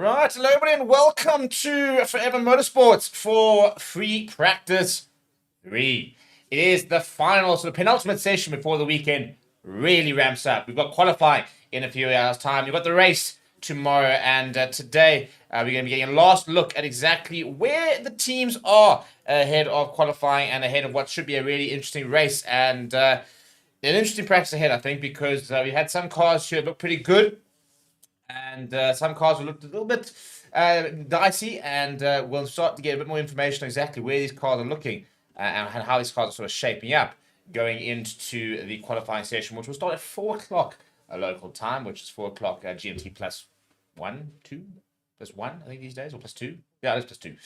Right, hello everybody and welcome to Forever Motorsports for free practice 3. It is the final, so the penultimate session before the weekend really ramps up. We've got qualifying in a few hours' time. We've got the race tomorrow, and today we're going to be getting a last look at exactly where the teams are ahead of qualifying and ahead of what should be a really interesting race and an interesting practice ahead, I think, because we had some cars here look pretty good. And some cars will look a little bit dicey, and we'll start to get a bit more information on exactly where these cars are looking and how these cars are sort of shaping up going into the qualifying session, which will start at 4 o'clock local time, which is 4 o'clock GMT plus 1, 2, plus 1, I think these days, or plus 2. Yeah, it's plus 2.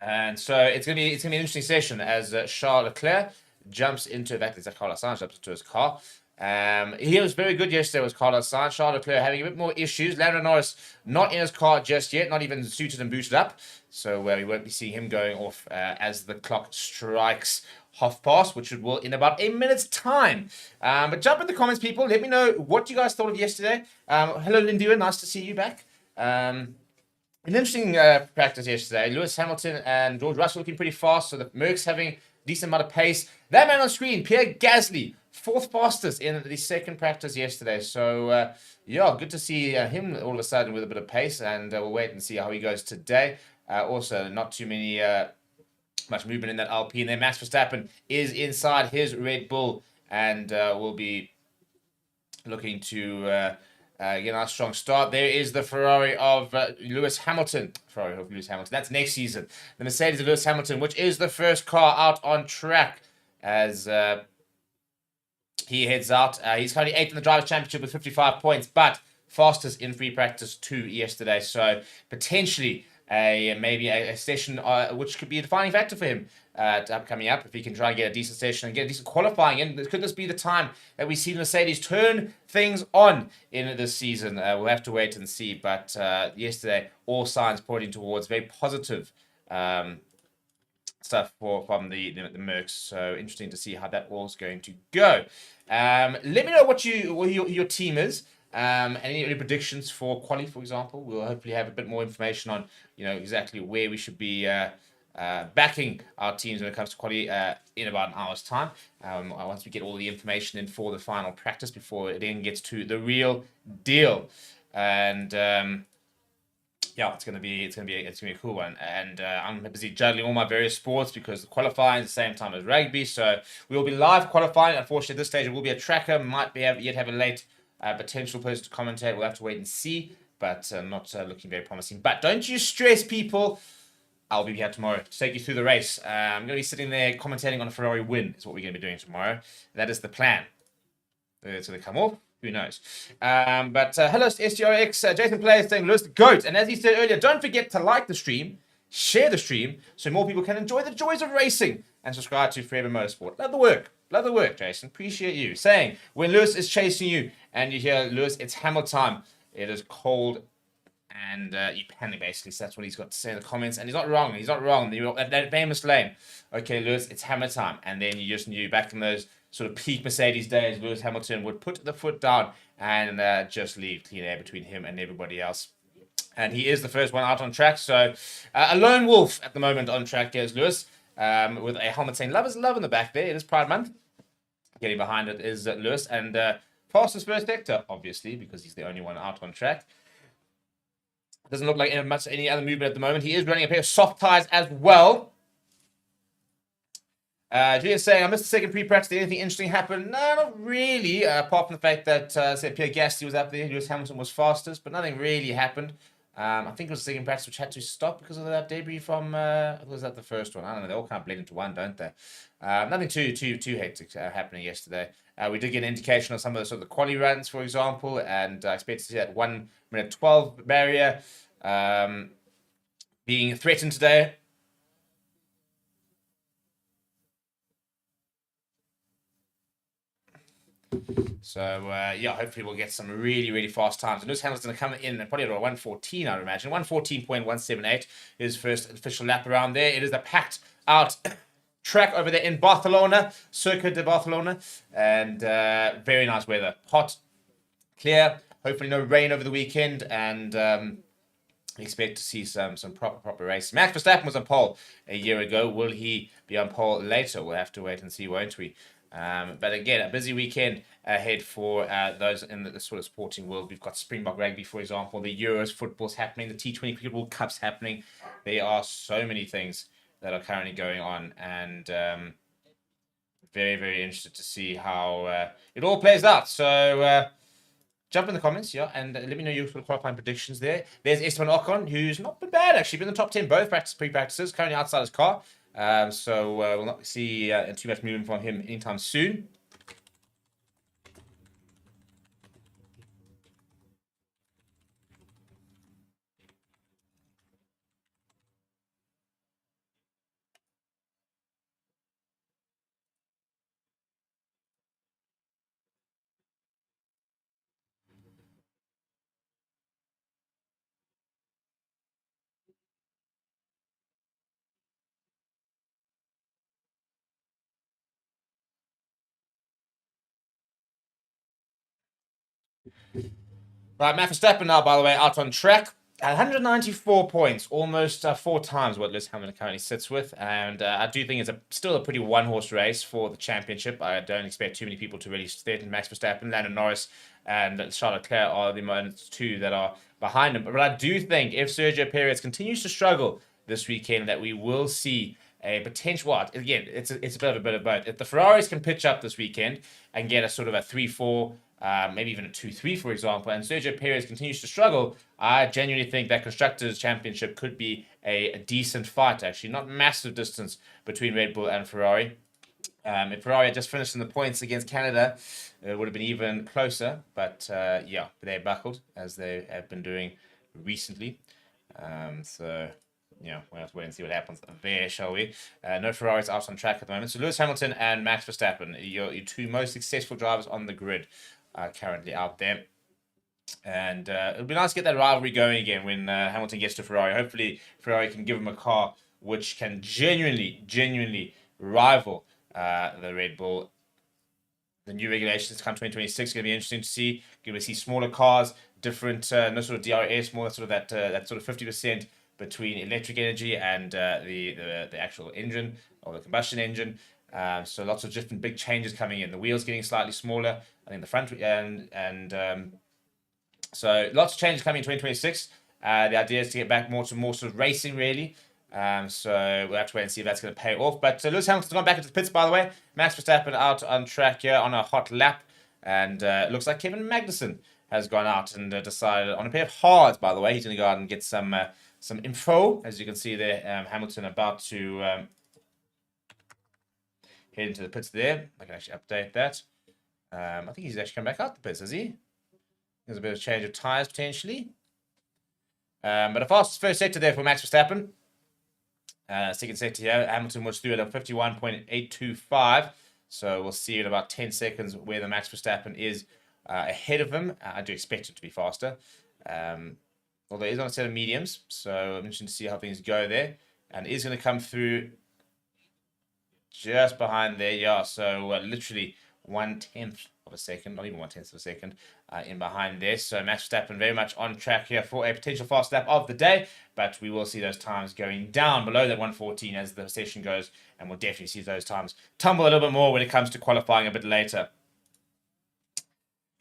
And so it's gonna be an interesting session as Charles Leclerc jumps into, in fact, it's Carlos Sainz jumps into his car. He was very good yesterday, was Carlos Sainz. Charles Leclerc having a bit more issues. Lando Norris not in his car just yet, not even suited and booted up. So we won't be seeing him going off as the clock strikes half past, which will in about a minute's time. But jump in the comments, people. Let me know what you guys thought of yesterday. Hello, Lindua. Nice to see you back. An interesting practice yesterday. Lewis Hamilton and George Russell looking pretty fast. So the Mercs having a decent amount of pace. That man on screen, Pierre Gasly, 4th fastest in the second practice yesterday. So, yeah, good to see him all of a sudden with a bit of pace, and we'll wait and see how he goes today. Also, not too much movement in that Alpine there. Max Verstappen is inside his Red Bull, and will be looking to get a nice strong start. There is the Ferrari of Lewis Hamilton. That's next season. The Mercedes of Lewis Hamilton, which is the first car out on track as he heads out. He's currently 8th in the Drivers' Championship with 55 points, but fastest in free practice 2 yesterday. So potentially maybe a session which could be a defining factor for him coming up, if he can try and get a decent session and get a decent qualifying in. Could this be the time that we see Mercedes turn things on in this season? We'll have to wait and see. But yesterday, all signs pointing towards very positive stuff from the Mercs. So interesting to see how that all's going to go. Let me know what your team is. Any predictions for quali, for example. We'll hopefully have a bit more information on exactly where we should be backing our teams when it comes to quali in about an hour's time. Once we get all the information in for the final practice before it then gets to the real deal. And yeah, it's gonna be a cool one, and I'm busy juggling all my various sports because the qualifying at the same time as rugby. So we will be live qualifying. Unfortunately, at this stage it will be a tracker. Might yet have a late potential person to commentate. We'll have to wait and see, but not looking very promising. But don't you stress, people. I'll be here tomorrow to take you through the race. I'm going to be sitting there commentating on a Ferrari win. Is what we're going to be doing tomorrow. That is the plan. So they come off. Who knows? But hello, STRX. Jason Player saying, Lewis the GOAT. And as he said earlier, don't forget to like the stream, share the stream, so more people can enjoy the joys of racing, and subscribe to Forever Motorsport. Love the work. Love the work, Jason. Appreciate you. Saying, when Lewis is chasing you and you hear, Lewis, it's hammer time. It is cold and you panic, basically. So that's what he's got to say in the comments. And he's not wrong. He's not wrong. That famous lane. Okay, Lewis, it's hammer time. And then you just knew back in those sort of peak Mercedes days, Lewis Hamilton would put the foot down and just leave clean air between him and everybody else. And he is the first one out on track. So a lone wolf at the moment on track is Lewis, with a helmet saying love is love in the back there. It is Pride Month. Getting behind it is Lewis, and fastest first sector, obviously, because he's the only one out on track. Doesn't look like much any other movement at the moment. He is running a pair of soft tires as well. Julian's saying, I missed the second pre-practice. Did anything interesting happen? No, not really, apart from the fact that Pierre Gasly was up there. Lewis Hamilton was fastest, but nothing really happened. I think it was the second practice which had to stop because of that debris from, was that the first one? I don't know, they all kind of blend into one, don't they? Nothing too hectic happening yesterday. We did get an indication of some of the sort of the quali runs, for example, and I expect to see that 1 minute 12 barrier being threatened today. So, yeah, hopefully we'll get some really fast times. And Lewis Hamilton's going to come in probably at 1:14, I would imagine. 1:14.178, his first official lap around there. It is a packed out track over there in Barcelona, Circuit de Barcelona. And very nice weather. Hot, clear, hopefully no rain over the weekend, and expect to see some proper race. Max Verstappen was on pole a year ago. Will he be on pole later? We'll have to wait and see, won't we? But again, a busy weekend ahead for those in the sort of sporting world. We've got Springbok Rugby, for example, the Euros football's happening, the T20 Cricket World Cup's happening. There are so many things that are currently going on, and very, very interested to see how it all plays out. So jump in the comments, yeah, and let me know your sort of qualifying predictions there. There's Esteban Ocon, who's not been bad, actually. Been in the top 10 both pre-practices, currently outside his car. So we'll not see too much movement from him anytime soon. Right, Max Verstappen now, by the way, out on track. 194 points, almost 4 times what Lewis Hamilton currently sits with. And I do think it's still a pretty one-horse race for the championship. I don't expect too many people to really threaten Max Verstappen. Lando Norris and Charles Leclerc are the two that are behind him. But I do think if Sergio Perez continues to struggle this weekend, that we will see a potential. Well, again, it's a bit of both. If the Ferraris can pitch up this weekend and get a sort of a 3-4, maybe even a 2-3, for example, and Sergio Perez continues to struggle, I genuinely think that Constructors' Championship could be a decent fight, actually. Not massive distance between Red Bull and Ferrari. If Ferrari had just finished in the points against Canada, it would have been even closer. But yeah, they buckled, as they have been doing recently. So yeah, we'll have to wait and see what happens there, shall we? No Ferraris out on track at the moment. So Lewis Hamilton and Max Verstappen, your two most successful drivers on the grid, currently out there. And it'll be nice to get that rivalry going again when Hamilton gets to Ferrari. Hopefully, Ferrari can give him a car which can genuinely rival the Red Bull. The new regulations come 2026 is going to be interesting to see. You're going to see smaller cars, different, no sort of DRS, more sort of that sort of 50% between electric energy and the actual engine or the combustion engine. So lots of different big changes coming in. The wheels getting slightly smaller. I think the front and so lots of changes coming in 2026. The idea is to get back more sort of racing, really. So we'll have to wait and see if that's going to pay off. But Lewis Hamilton's gone back into the pits, by the way. Max Verstappen out on track here on a hot lap. And it looks like Kevin Magnussen has gone out and decided on a pair of hards, by the way. He's going to go out and get some info. As you can see there, Hamilton about to head into the pits there. I can actually update that. I think he's actually come back out the pits, has he? There's a bit of change of tyres, potentially. But a fast first sector there for Max Verstappen. Second sector here, Hamilton was through at a 51.825. So we'll see in about 10 seconds where the Max Verstappen is ahead of him. I do expect it to be faster. Although he's on a set of mediums. So I'm interested to see how things go there. And is going to come through just behind there. Yeah, so literally 1/10 of a second, not even 1/10 of a second, in behind there. So Max Verstappen very much on track here for a potential fast lap of the day, but we will see those times going down below that 1:14 as the session goes, and we'll definitely see those times tumble a little bit more when it comes to qualifying a bit later.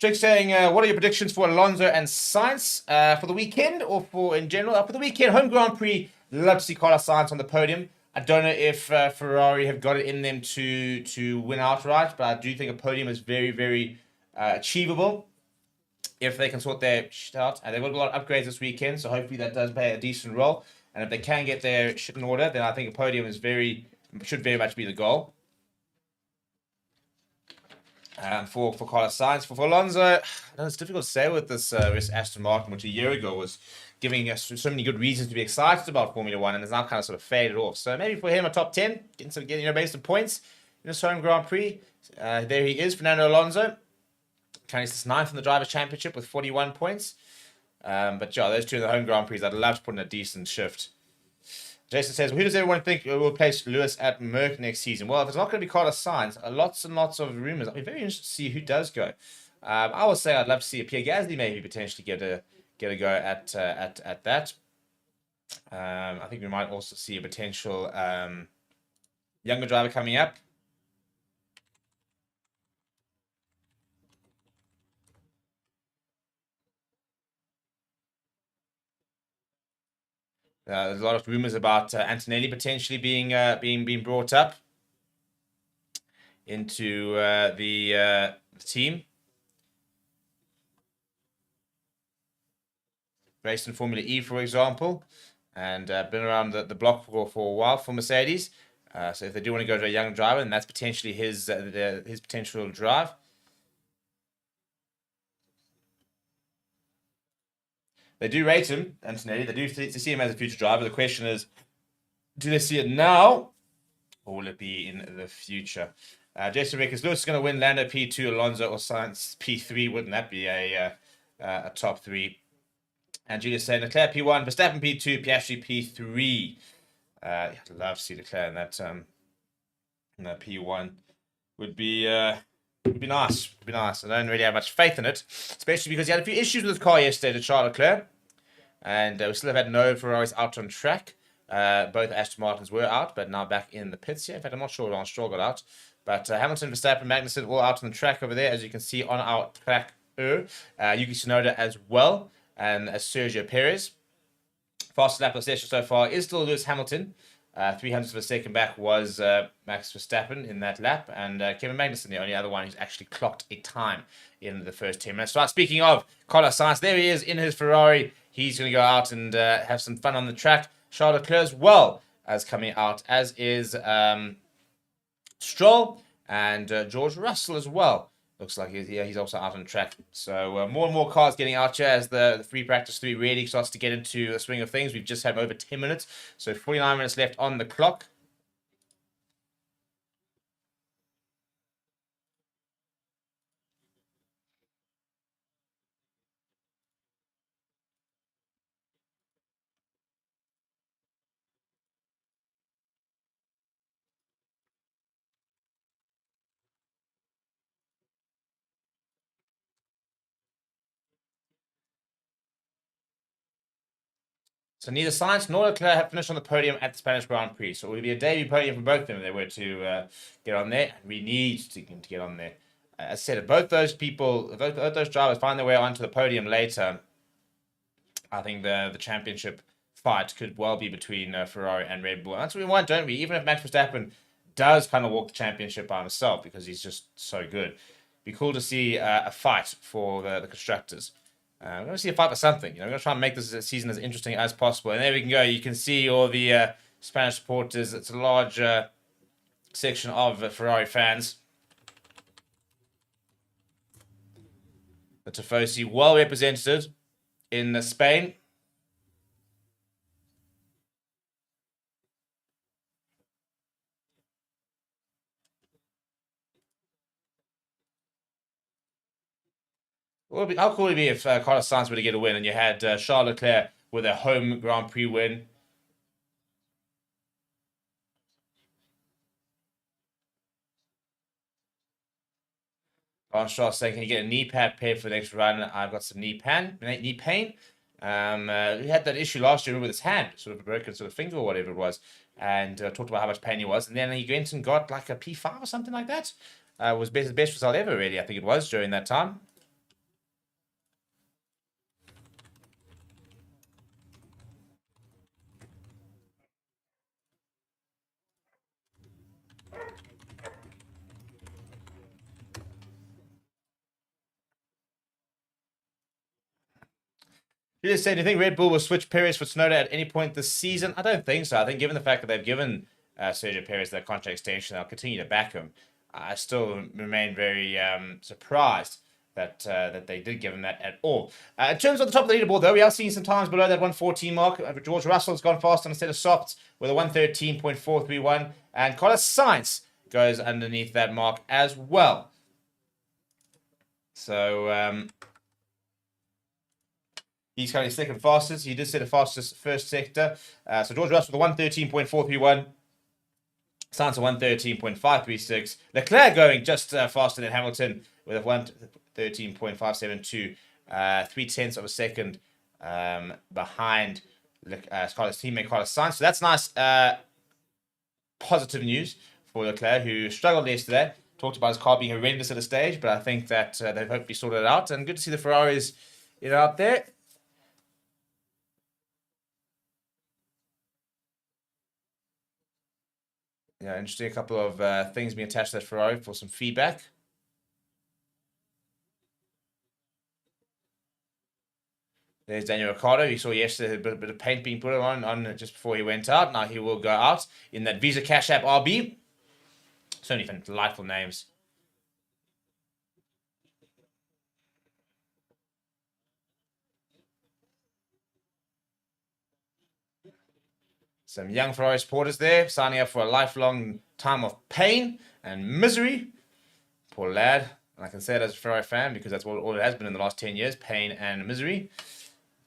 Jake saying, what are your predictions for Alonso and Sainz for the weekend or for in general? For the weekend, home Grand Prix, love to see Carlos Sainz on the podium. I don't know if Ferrari have got it in them to win outright, but I do think a podium is very, very achievable if they can sort their shit out. And they've got a lot of upgrades this weekend, so hopefully that does play a decent role. And if they can get their shit in order, then I think a podium is should very much be the goal. For Carlos Sainz. For Alonso, it's difficult to say with this Aston Martin, which a year ago was giving us so many good reasons to be excited about Formula One, and it's now kind of sort of faded off. So maybe for him a top 10, getting based on points in his home Grand Prix. There he is, Fernando Alonso. Currently sits 9th in the Drivers' Championship with 41 points. But yeah, those two in the home Grand Prix, I'd love to put in a decent shift. Jason says, well, who does everyone think will place Lewis at Merck next season? Well, if it's not going to be Carlos Sainz, lots and lots of rumors. I'll be very interested to see who does go. I would say I'd love to see a Pierre Gasly maybe potentially get a go at that. I think we might also see a potential younger driver coming up. There's a lot of rumors about Antonelli potentially being brought up into the team. Raced in Formula E, for example, and been around the block for a while for Mercedes. So if they do want to go to a young driver, then that's potentially his potential drive. They do rate him, Antonelli. They do see him as a future driver. The question is, do they see it now, or will it be in the future? Jason Rick, is Lewis going to win? Lando P2, Alonso or Sainz P3? Wouldn't that be a top three? And Julius saying Leclerc P1, Verstappen P2, Piastri P3. I'd love to see Leclerc in that P1. Would be nice. Would be nice. I don't really have much faith in it, especially because he had a few issues with his car yesterday to Charles Leclerc, and we still have had no Ferraris out on track. Both Aston Martins were out, but now back in the pits here. In fact, I'm not sure Lance Stroll got out, but Hamilton, Verstappen, Magnussen all out on the track over there, as you can see on our track. Yuki Tsunoda as well, and Sergio Perez. Fastest lap of the session so far is still Lewis Hamilton. 300th of a second back was Max Verstappen in that lap, and Kevin Magnussen, the only other one who's actually clocked a time in the first 10 minutes. So, speaking of Carlos Sainz, there he is in his Ferrari. He's going to go out and have some fun on the track. Charles Leclerc as well as coming out, as is Stroll and George Russell as well. Looks like he's also out on track. So more and more cars getting out here as the free practice 3 really starts to get into the swing of things. We've just had over 10 minutes, so 49 minutes left on the clock. So neither Sainz nor Leclerc have finished on the podium at the Spanish Grand Prix. So it will be a debut podium for both of them if they were to get on there. We need to get on there. As I said, if both those people, if both those drivers find their way onto the podium later, I think the championship fight could well be between Ferrari and Red Bull. And that's what we want, don't we? Even if Max Verstappen does kind of walk the championship by himself because he's just so good. It'd be cool to see a fight for the constructors. We're going to see a fight for something. We're going to try and make this season as interesting as possible. And there we can go. You can see all the Spanish supporters. It's a large section of Ferrari fans. The Tifosi well represented in Spain. How cool would it be if Carlos Sainz were to get a win and you had Charles Leclerc with a home Grand Prix win? Charles saying, can you get a knee pad paid for the next run? I've got some knee pain. He had that issue last year with his hand, sort of a broken sort of finger or whatever it was, and talked about how much pain he was. And then he went and got like a P5 or something like that. Was best result ever, really, I think it was, during that time. You just said, do you think Red Bull will switch Perez for Tsunoda at any point this season? I don't think so. I think given the fact that they've given Sergio Perez that contract extension, they'll continue to back him. I still remain very surprised that they did give him that at all. In terms of the top of the leaderboard, though, we are seeing some times below that 114 mark. George Russell's gone fast on a set of softs with a 113.431, and Carlos Sainz goes underneath that mark as well. So he's currently second fastest. He did set the fastest first sector. So George Russell with a 113.431. Sainz a 113.536. Leclerc going just faster than Hamilton with a 113.572, 3/10 of a second behind Carlos' teammate Carlos Sainz. So that's nice, positive news for Leclerc, who struggled yesterday. Talked about his car being horrendous at a stage, but I think that they've hopefully sorted it out. And good to see the Ferraris, out there. Yeah, interesting. A couple of things being attached to that Ferrari for some feedback. There's Daniel Ricciardo. You saw yesterday a bit of paint being put on just before he went out. Now he will go out in that Visa Cash App RB. So many delightful names. Some young Ferrari supporters there signing up for a lifelong time of pain and misery. Poor lad. And I can say it as a Ferrari fan because that's all it has been in the last 10 years, pain and misery.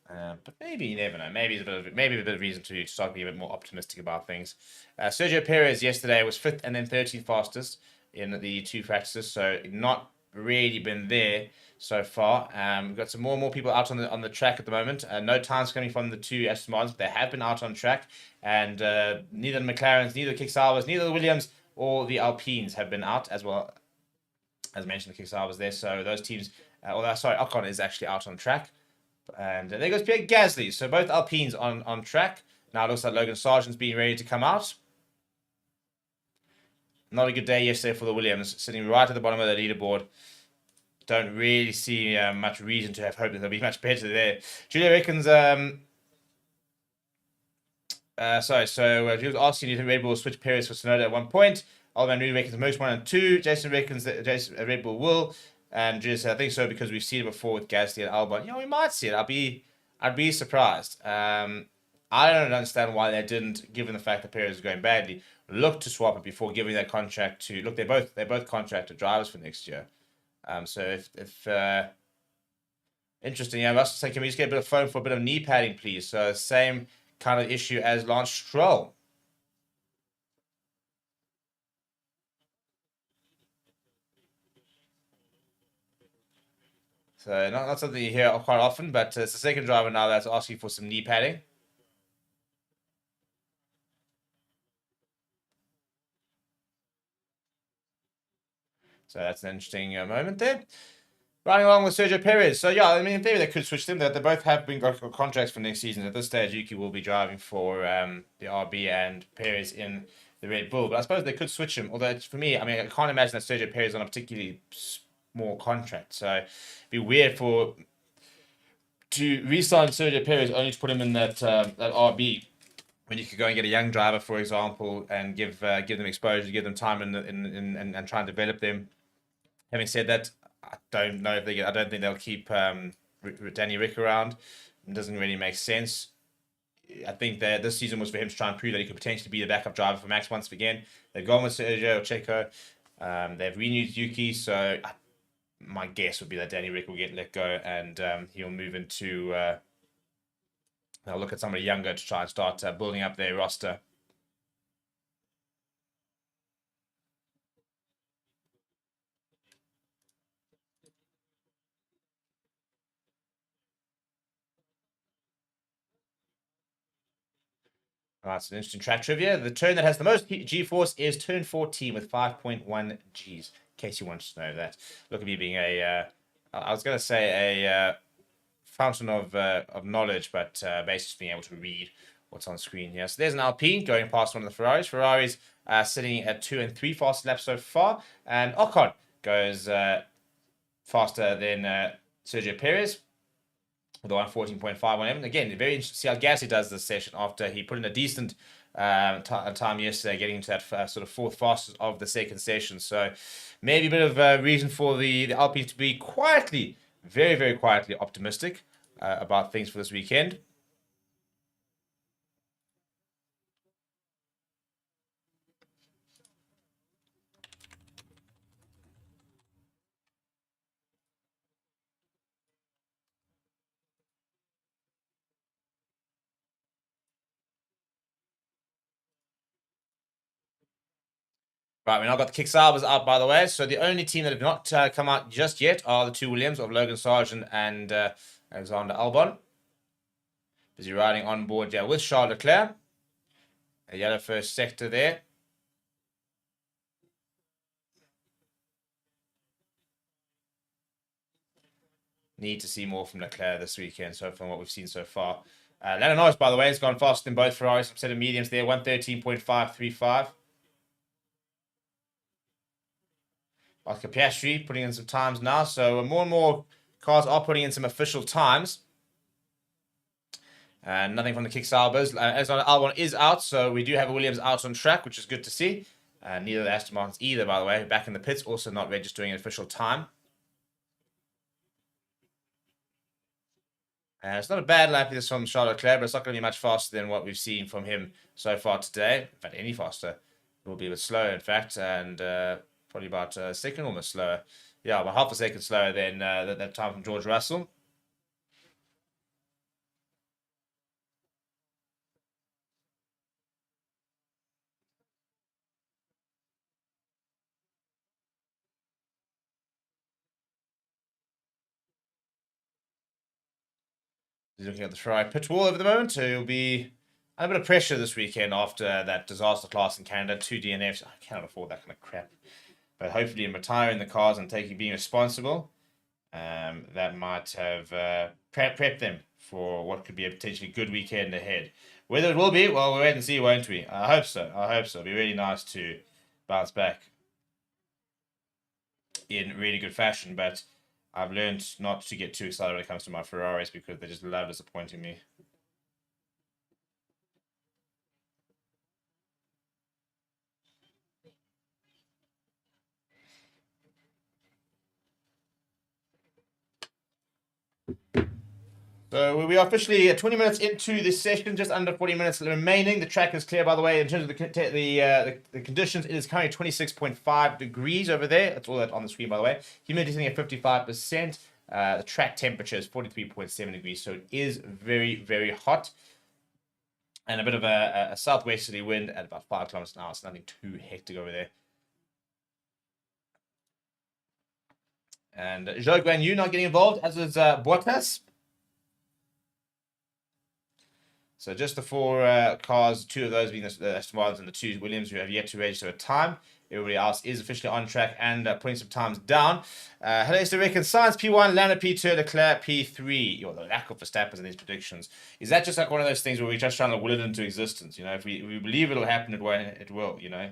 But maybe you never know. Maybe a bit of reason to start being a bit more optimistic about things. Sergio Perez yesterday was 5th and then 13th fastest in the two practices, so not really been there so far. We've got some more and more people out on the track at the moment. No times coming from the two Aston Martins, but they have been out on track, and neither the McLarens, neither the Kick-Saubers, neither the Williams or the Alpines have been out as well. As mentioned, the Kick-Saubers there, so those teams. Ocon is actually out on track. And there goes Pierre Gasly. So both Alpines on track. Now it looks like Logan Sargent's being ready to come out. Not a good day yesterday for the Williams, sitting right at the bottom of the leaderboard. Don't really see much reason to have hope that they'll be much better there. Julia reckons. She was asking if Red Bull will switch Perez for Tsunoda at one point. Alban Reed reckons most 1 and 2. Jason reckons that Red Bull will. And Julia said, I think so because we've seen it before with Gasly and Albon. We might see it. I'd be surprised. I don't understand why they didn't, given the fact that Perez is going badly, look to swap it before giving that contract to. Look, they're both contracted drivers for next year. So if interesting, Russell saying, can we just get a bit of foam for a bit of knee padding, please? So same kind of issue as Lance Stroll. So not something you hear quite often, but it's the second driver now that's asking for some knee padding. So that's an interesting moment there. Running along with Sergio Perez. So yeah, I mean, in theory they could switch them. They both have been got contracts for next season. At this stage, Yuki will be driving for the RB and Perez in the Red Bull. But I suppose they could switch him. Although for me, I mean, I can't imagine that Sergio Perez on a particularly small contract. So it'd be weird to re-sign Sergio Perez only to put him in that RB. When you could go and get a young driver, for example, and give them exposure, give them time and try and develop them. Having said that, I don't know if I don't think they'll keep Danny Rick around. It doesn't really make sense. I think that this season was for him to try and prove that he could potentially be the backup driver for Max once again. They've gone with Sergio Checo. They've renewed Yuki, so my guess would be that Danny Rick will get let go and he'll move into. They'll look at somebody younger to try and start building up their roster. That's an interesting track trivia. The turn that has the most G-force is turn 14 with 5.1 Gs. In case you wanted to know that. Look at me being I was going to say a fountain of knowledge, but basically being able to read what's on screen here. So there's an Alpine going past one of the Ferraris. Ferraris sitting at 2 and 3 fast laps so far. And Ocon goes faster than Sergio Perez with a 114.517. Again, very interesting to see how Gasly does this session after he put in a decent time yesterday, getting into that sort of fourth fastest of the second session. So maybe a bit of reason for the Alpine to be quietly, very, very quietly optimistic about things for this weekend. Right, we now got the kick salvers out, by the way. So the only team that have not come out just yet are the two Williams of Logan Sargent and Alexander Albon. Busy riding on board with Charles Leclerc. A yellow first sector there. Need to see more from Leclerc this weekend, so from what we've seen so far. Lando Norris, by the way, has gone faster than both Ferraris. Set of mediums there, 113.535. Oscar Piastri putting in some times now, so more and more cars are putting in some official times. Nothing from the kick salvers. Alexander Albon is out, so we do have a Williams out on track, which is good to see. Neither of the Aston Martins either, by the way, back in the pits, also not registering an official time. It's not a bad lap this from Charles Leclerc, but it's not going to be much faster than what we've seen from him so far today. In fact, any faster. It will be a bit slower, in fact, and probably about a second almost slower. Yeah, about half a second slower than that time from George Russell. He's looking at the Ferrari pit wall over the moment. He'll be under a bit of pressure this weekend after that disaster class in Canada. 2 DNFs. I cannot afford that kind of crap. But hopefully in retiring the cars and being responsible, that might have prepped them for what could be a potentially good weekend ahead. Whether it will be, well, we'll wait and see, won't we? I hope so. I hope so. It'll be really nice to bounce back in really good fashion, but I've learned not to get too excited when it comes to my Ferraris because they just love disappointing me. So we are officially 20 minutes into this session, just under 40 minutes remaining. The track is clear, by the way. In terms of the conditions, it is currently 26.5 degrees over there. That's all that on the screen, by the way. Humidity sitting at 55%. The track temperature is 43.7 degrees, so it is very, very hot. And a bit of a southwesterly wind at about 5 kilometers an hour. So nothing too hectic over there. And Zhou Guan Yu not getting involved, as is Bottas. So just the four cars, two of those being the Aston Martins and the two Williams, who have yet to register a time. Everybody else is officially on track and putting some times down. Hello, Mr. Rick and Science P1, Lando P2, Leclerc P3. The lack of Verstappen in these predictions. Is that just like one of those things where we're just trying to will it into existence? You know, if we believe it'll happen, it will, you know.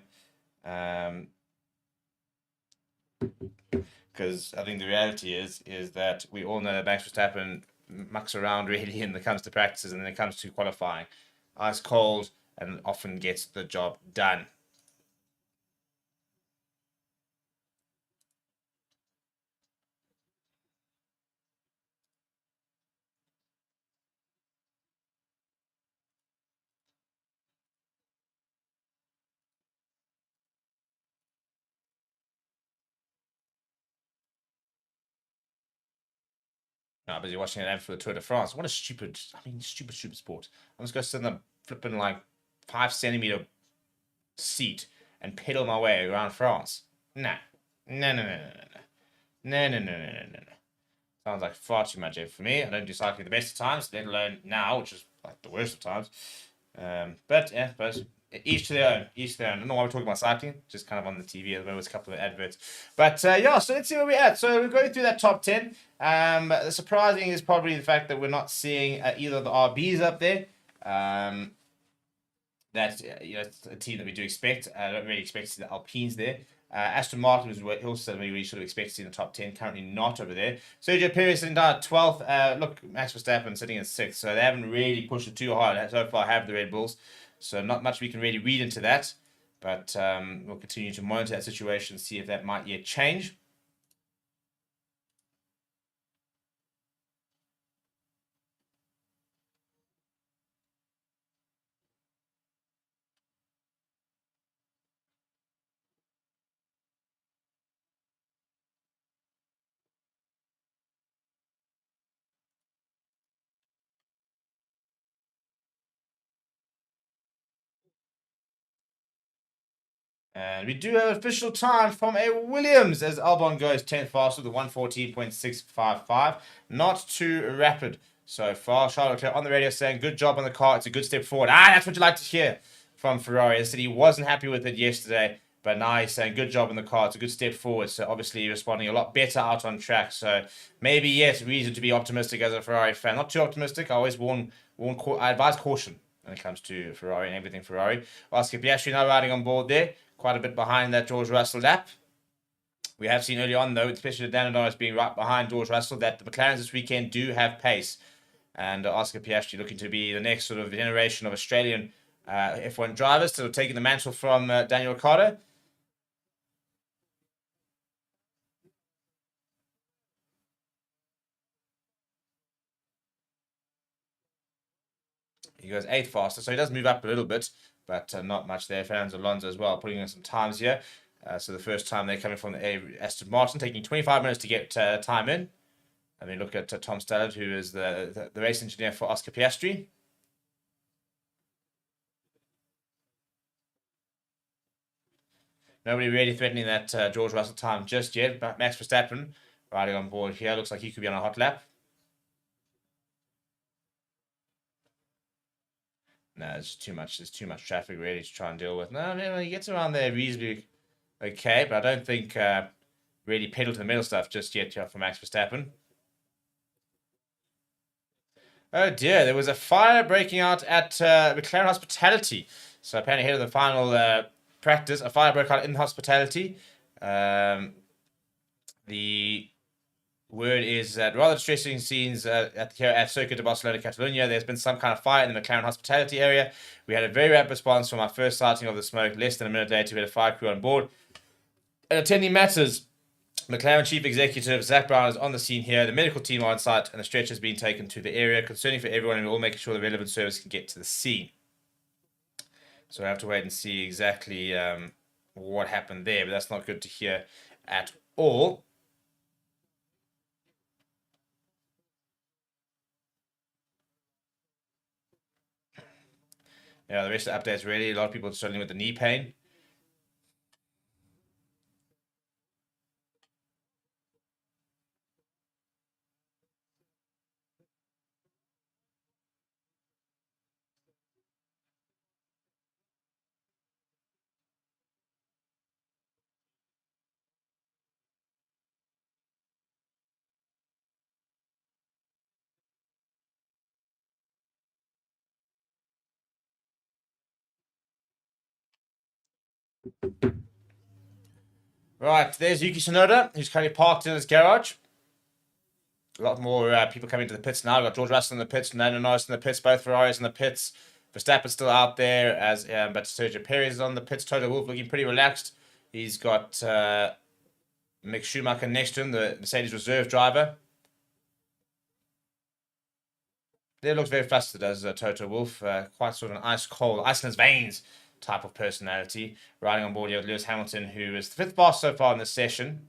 Because I think the reality is that we all know that Max Verstappen mucks around really when it comes to practices and then it comes to qualifying. Ice cold and often gets the job done. Now, busy watching an ad for the Tour de France. What a stupid sport. I'm just going to sit in the flipping like 5 centimeter seat and pedal my way around France. Nah. No, no, no, no, no, no. No, no, no, no, no, no, no. Sounds like far too much for me. I don't do cycling the best of times, let alone now, which is like the worst of times. But yeah, but each to their own. Each to their own. I don't know why we're talking about cycling. Just kind of on the TV at the moment with a couple of adverts. But yeah, so let's see where we're at. So we're going through that top 10. The surprising is probably the fact that we're not seeing either of the RBs up there. That's it's a team that we do expect. I don't really expect to see the Alpines there. Aston Martin was also we should have expected to see in the top 10. Currently not over there. Sergio Perez sitting down at 12th. Look, Max Verstappen sitting at 6th. So they haven't really pushed it too hard so far, have the Red Bulls. So not much we can really read into that. But we'll continue to monitor that situation, see if that might yet change. And we do have official time from a Williams as Albon goes 10th faster with a 114.655. Not too rapid so far. Charles Leclerc on the radio saying, good job on the car. It's a good step forward. That's what you like to hear from Ferrari. He said he wasn't happy with it yesterday, but now he's saying, good job on the car. It's a good step forward. So obviously responding a lot better out on track. So maybe, yes, reason to be optimistic as a Ferrari fan. Not too optimistic. I always I advise caution when it comes to Ferrari and everything Ferrari. Oscar Piastri now riding on board there. Quite a bit behind that George Russell lap. We have seen early on, though, especially the Dan Norris being right behind George Russell, that the McLarens this weekend do have pace. And Oscar Piastri looking to be the next sort of generation of Australian F1 drivers, so taking the mantle from Daniel Ricciardo. He goes 8th faster, so he does move up a little bit, but not much there. Fernando Alonso as well, putting in some times here. So the first time they're coming from the Aston Martin, taking 25 minutes to get time in. And then look at Tom Stallard, who is the race engineer for Oscar Piastri. Nobody really threatening that George Russell time just yet, but Max Verstappen riding on board here. Looks like he could be on a hot lap. No, there's too much. There's too much traffic really to try and deal with. No, he gets around there reasonably okay, but I don't think really pedal to the metal stuff just yet for Max Verstappen. Oh dear, there was a fire breaking out at McLaren Hospitality. So apparently ahead of the final practice, a fire broke out in Hospitality. The word is that rather distressing scenes here at Circuit de Barcelona-Catalunya. There's been some kind of fire in the McLaren Hospitality area. We had a very rapid response from our first sighting of the smoke. Less than a minute later, we had a fire crew on board. And attending matters, McLaren Chief Executive Zach Brown is on the scene here. The medical team are on site, and the stretcher has been taken to the area. Concerning for everyone, and we're all making sure the relevant service can get to the scene. So I have to wait and see exactly what happened there, but that's not good to hear at all. Yeah, the rest of the updates really, a lot of people are struggling with the knee pain. Right, there's Yuki Tsunoda, who's currently parked in his garage. A lot more people coming to the pits now. We've got George Russell in the pits, Fernando Norris in the pits, both Ferraris in the pits. Verstappen's still out there, but Sergio Perez is on the pits. Toto Wolff looking pretty relaxed. He's got Mick Schumacher next to him, the Mercedes reserve driver. There looks very flustered as Toto Wolff, quite sort of an ice in his veins type of personality. Riding on board here with Lewis Hamilton, who is the 5th fast so far in this session.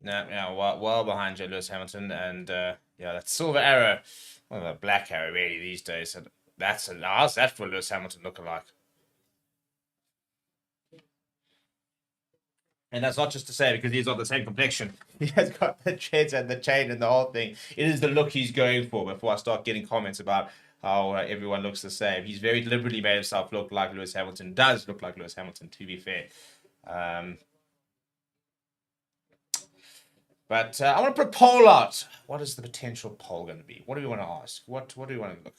Yeah, well behind Lewis Hamilton, and yeah, that silver arrow, well, a black arrow really these days. That's how's that for Lewis Hamilton looking like? And that's not just to say because he's got the same complexion. He has got the dreads and the chain and the whole thing. It is the look he's going for. Before I start getting comments about how everyone looks the same, he's very deliberately made himself look like Lewis Hamilton. Does look like Lewis Hamilton, to be fair. But I want to put a poll out. What is the potential poll going to be? What do we want to ask? What do we want to look?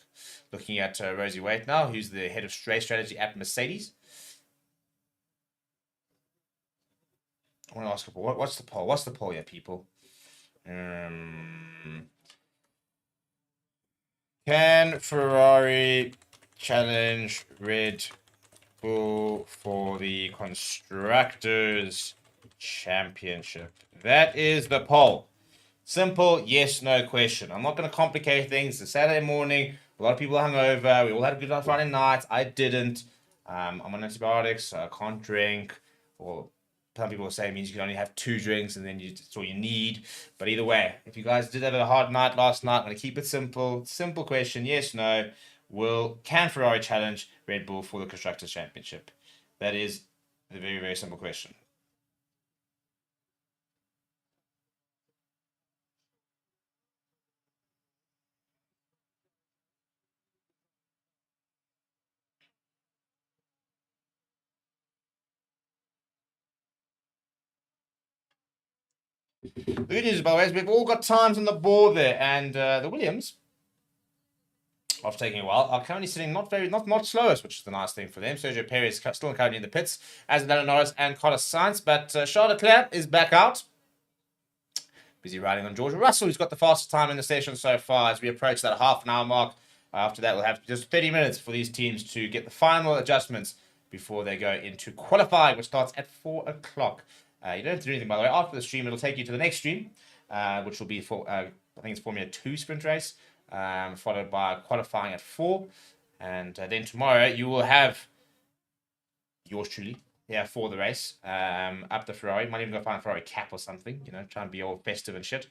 Looking at Rosie Waite now, who's the head of race strategy at Mercedes. I want to ask her, what's the poll? What's the poll here, people? Can Ferrari challenge Red Bull for the Constructors Championship? That is the poll. Simple yes, no question. I'm not going to complicate things. It's Saturday morning. A lot of people are hungover. We all had a good night Friday night. I didn't. I'm on antibiotics, so I can't drink. Or some people say it means you can only have 2 drinks and then that's all you need. But either way, if you guys did have a hard night last night, I'm going to keep it simple. Simple question, yes, no. Can Ferrari challenge Red Bull for the Constructors Championship? That is the very, very simple question. The good news, by the way, is we've all got times on the board there, and the Williams, after taking a while, are currently sitting not slowest, which is the nice thing for them. Sergio Perez still currently in the pits, as Lando Norris and Carlos Sainz, but Charles Leclerc is back out. Busy riding on George Russell, who's got the fastest time in the session so far as we approach that half-an-hour mark. After that, we'll have just 30 minutes for these teams to get the final adjustments before they go into qualifying, which starts at 4 o'clock. You don't have to do anything, by the way. After the stream, it'll take you to the next stream, which will be for, I think it's Formula 2 sprint race, followed by qualifying at 4. And then tomorrow, you will have yours truly, for the race, up the Ferrari. Might even go find a Ferrari cap or something, try and be all festive and shit,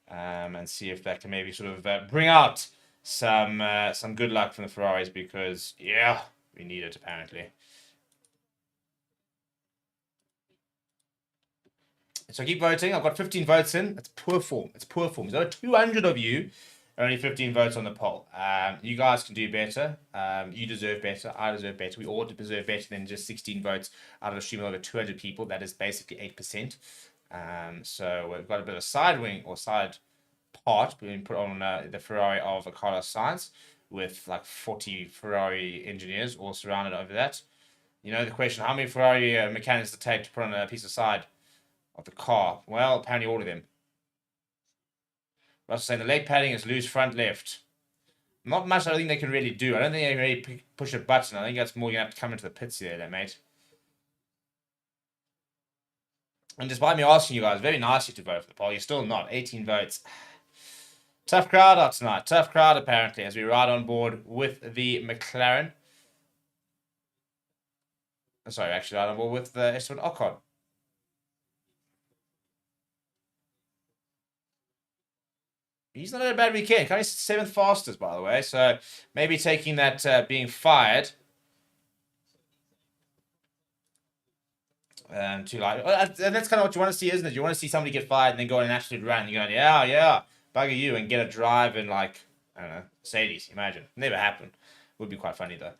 and see if that can maybe sort of bring out some good luck from the Ferraris, because, yeah, we need it, apparently. So keep voting. I've got 15 votes in. That's poor form. It's poor form. There's over 200 of you. Only 15 votes on the poll. You guys can do better. You deserve better. I deserve better. We all deserve better than just 16 votes out of a stream of over 200 people. That is basically 8%. So we've got a bit of a side wing or side part being put on the Ferrari of Carlos Sainz, with like 40 Ferrari engineers all surrounded over that. The question, how many Ferrari mechanics does it take to put on a piece of side of the car? Well, apparently all of them. Russell saying the leg padding is loose front left. Not much I don't think they can really do. I don't think they can really push a button. I think that's more you're going to have to come into the pits there, mate. And despite me asking you guys very nicely to vote for the poll, you're still not. 18 votes. Tough crowd out tonight. Tough crowd, apparently, as we ride on board with the McLaren. Sorry, actually ride on board with the Esteban Ocon. He's not had a bad weekend. Currently 7th fastest, by the way. So maybe taking that being fired to like, and that's kind of what you want to see, isn't it? You want to see somebody get fired and then go on an absolute run. You're going, yeah, bugger you, and get a drive in, like, I don't know, Mercedes. Imagine. Never happen. Would be quite funny though.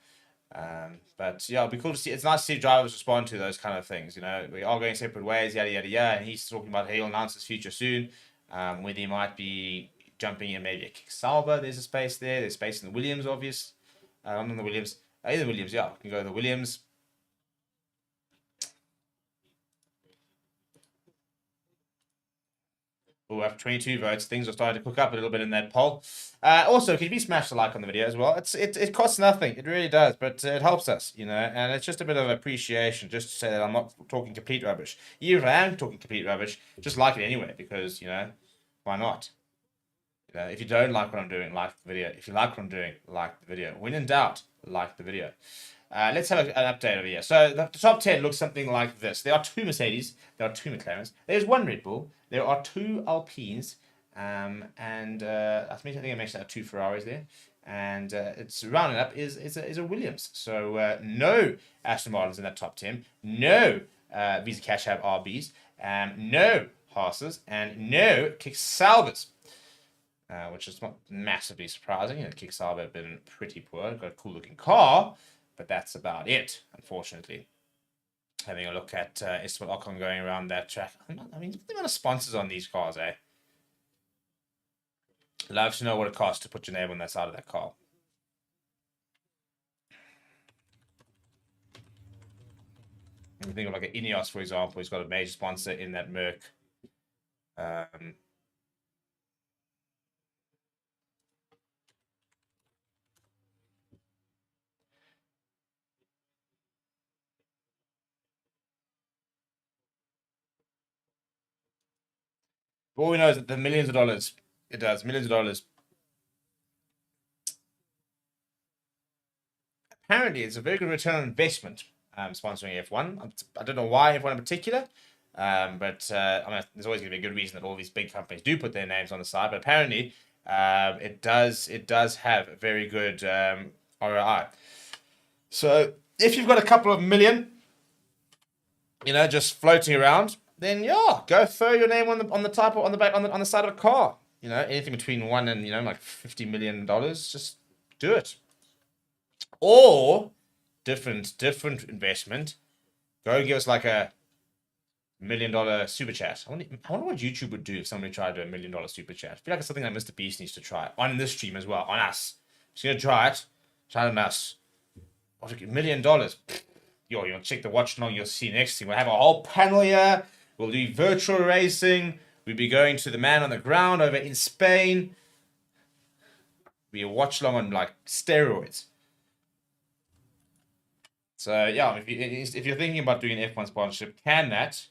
But yeah, it'll be cool to see. It's nice to see drivers respond to those kind of things. We are going separate ways, yada yada yada. And he's talking about he'll announce his future soon, where he might be jumping in maybe a kick Sauber. There's a space there. There's space in the Williams, obvious. Not in the Williams. Either Williams, yeah. You can go to the Williams. Oh, after 22 votes, things are starting to cook up a little bit in that poll. Also, can you smash the like on the video as well? It costs nothing. It really does, but it helps us, and it's just a bit of appreciation, just to say that I'm not talking complete rubbish. Even if I am talking complete rubbish, just like it anyway, because, why not? If you don't like what I'm doing, like the video. If you like what I'm doing, like the video. When in doubt, like the video. Let's have an update over here. So the top 10 looks something like this. There are 2 Mercedes. There are 2 McLarens. There's 1 Red Bull. There are 2 Alpines. And I think I mentioned 2 Ferraris there. And it's rounding up is a Williams. So no Aston Martins in that top 10. No Visa Cash App RBs. No Haas's. And no Kick Salvers. Which is not massively surprising. Kick Sauber have been pretty poor. Got a cool looking car, but that's about it, unfortunately. Having a look at Esteban Ocon going around that track. I mean, the amount of sponsors on these cars, eh? Love to know what it costs to put your name on that side of that car. If you think of like an Ineos, for example, he's got a major sponsor in that Merc. All we know is that the millions of dollars, it does, millions of dollars. Apparently, it's a very good return on investment sponsoring F1. I don't know why F1 in particular, but I mean, there's always going to be a good reason that all these big companies do put their names on the side. But apparently, it does have a very good ROI. So if you've got a couple of million, just floating around, then yeah, go throw your name on the type on the back on the side of a car. Anything between $1 and like $50 million, just do it. Or different investment. Go give us like a $1 million super chat. I wonder what YouTube would do if somebody tried to do $1 million super chat. I feel like it's something that Mr. Beast needs to try on this stream as well, on us. He's gonna try it. Try it on us. $1 million. You'll check the watch along. You'll see next thing. We'll have a whole panel here. We'll do virtual racing. We'll be going to the man on the ground over in Spain. Be a watch along on like steroids. So yeah, if you're thinking about doing an F1 sponsorship, can that?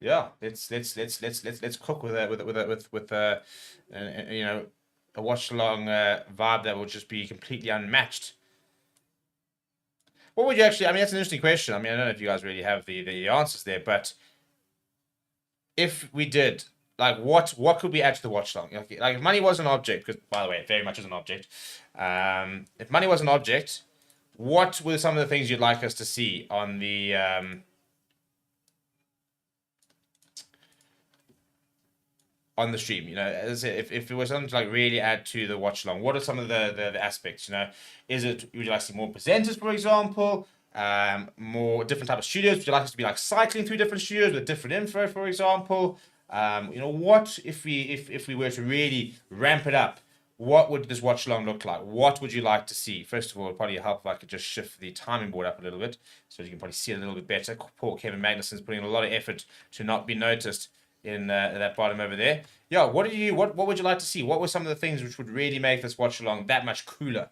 Yeah, let's cook with a a watch along vibe that will just be completely unmatched. What would you actually? I mean, that's an interesting question. I mean, I don't know if you guys really have the answers there, but if we did, like, what could we add to the watch along? Like, if money was an object, because by the way, it very much is an object. If money was an object, what were some of the things you'd like us to see on the stream? As if it was something to like really add to the watch along, what are some of the aspects? Would you like to see more presenters, for example? More different type of studios? Would you like us to be like cycling through different studios with different info, for example? What if we were to really ramp it up? What would this watch along look like? What would you like to see? First of all, it'd probably help if I could just shift the timing board up a little bit so you can probably see it a little bit better. Poor Kevin Magnussen's putting in a lot of effort to not be noticed in that bottom over there. Yeah, what would you like to see? What were some of the things which would really make this watch along that much cooler?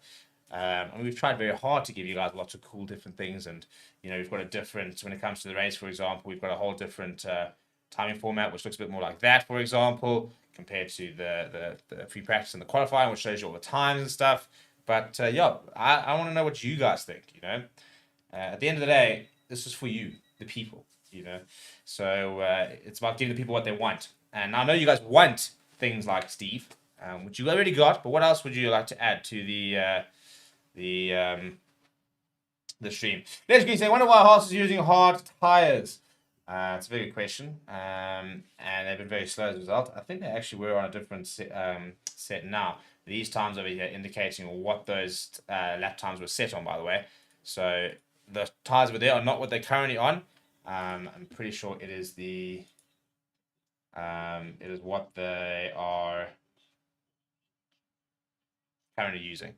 We've tried very hard to give you guys lots of cool different things, and we've got a different, when it comes to the race, for example, we've got a whole different timing format which looks a bit more like that, for example, compared to the free practice and the qualifying, which shows you all the times and stuff. But yeah, I want to know what you guys think. At the end of the day, this is for you, the people. So it's about giving the people what they want. And I know you guys want things like Steve, which you already got, but what else would you like to add to the stream? Let's go say, wonder why Haas is using hard tires. It's a very good question, and they've been very slow as a result. I think they actually were on a different set now. These times over here indicating what those lap times were set on, by the way. So the tires over there are not what they're currently on. I'm pretty sure it is what they are currently using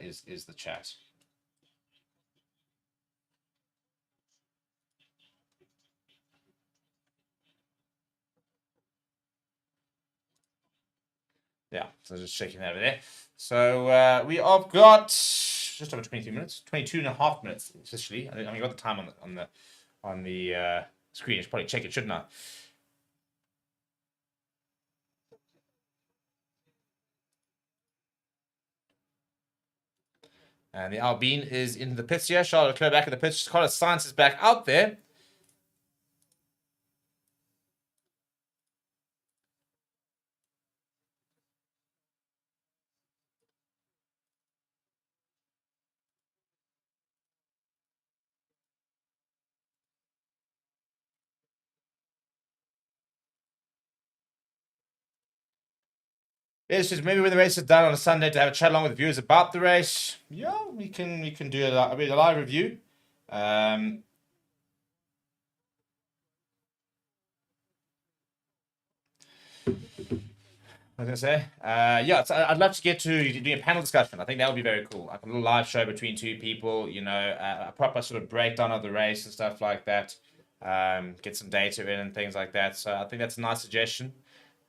is the chat. Yeah, so just checking that over there. So we have got just over 23 minutes, 22 and a half minutes officially. I mean, I got the time on the screen. I should probably check it, shouldn't I? And the Albine is in the pits here. Charlotte Leclerc back in the pits. Carlos Sainz is back out there. It's just maybe when the race is done on a Sunday to have a chat along with viewers about the race. Yeah, we can do a live review. I was gonna say, yeah, I'd love to get to doing a panel discussion. I think that would be very cool, like a little live show between two people. A proper sort of breakdown of the race and stuff like that. Get some data in and things like that. So I think that's a nice suggestion.